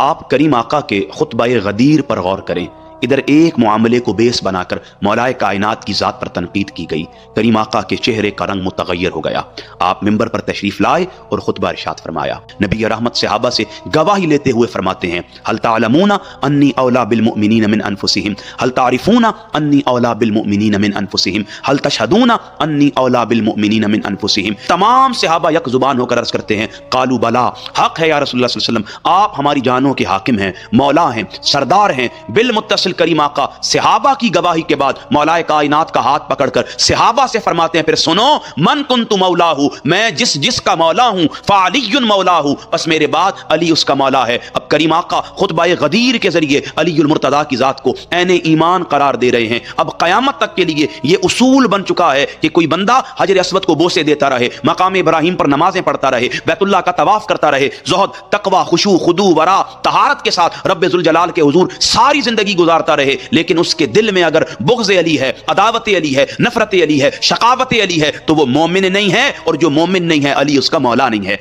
آپ کریم آقا کے خطبہ غدیر پر غور کریں. ادھر ایک معاملے کو بیس بنا کر مولائے کائنات کی ذات پر تنقید کی گئی. کریم آقا کے چہرے کا رنگ متغیر ہو گیا. آپ منبر پر تشریف لائے اور خطبہ ارشاد فرمایا. نبی رحمت صحابہ سے گواہی لیتے ہوئے فرماتے ہیں هل تعلمون انی اولا بالمؤمنین من انفسهم هل تعرفون انی اولا بالمؤمنین من انفسهم هل تشهدون انی اولا بالمؤمنین من انفسهم. تمام صحابہ یک زبان ہو کر عرض کرتے ہیں قالوا بلا، حق ہے یا رسول اللہ صلی اللہ علیہ وسلم، آپ ہماری جانوں کے حاکم ہیں، مولا ہیں، سردار ہیں. بالمتصل کریم آقا صحابہ کی گواہی کے بعد مولائے کائنات کا ہاتھ پکڑ کر صحابہ سے فرماتے ہیں پھر سنو، من کنت مولا ہوں، میں جس کا مولا ہوں فعلی مولا ہوں، بس میرے بعد علی اس کا مولا ہے. اب کریم آقا خطبہ غدیر کے ذریعے علی المرتضیٰ کی ذات کو عین ایمان قرار دے رہے ہیں. اب قیامت تک کے لیے یہ اصول بن چکا ہے کہ کوئی بندہ حجر اسود کو بوسے دیتا رہے، مقام ابراہیم پر نمازیں پڑھتا رہے، بیت اللہ کا طواف کرتا رہے، زہد، تقوی، خشوع، خضوع، ورع، طہارت کے ساتھ رب ذوالجلال کے حضور ساری زندگی گزارتا رہے، لیکن اس کے دل میں اگر بغض علی ہے، عداوت علی ہے، نفرت علی ہے، شقاوت علی ہے، تو وہ مومن نہیں ہے، اور جو مومن نہیں ہے علی اس کا مولا نہیں ہے.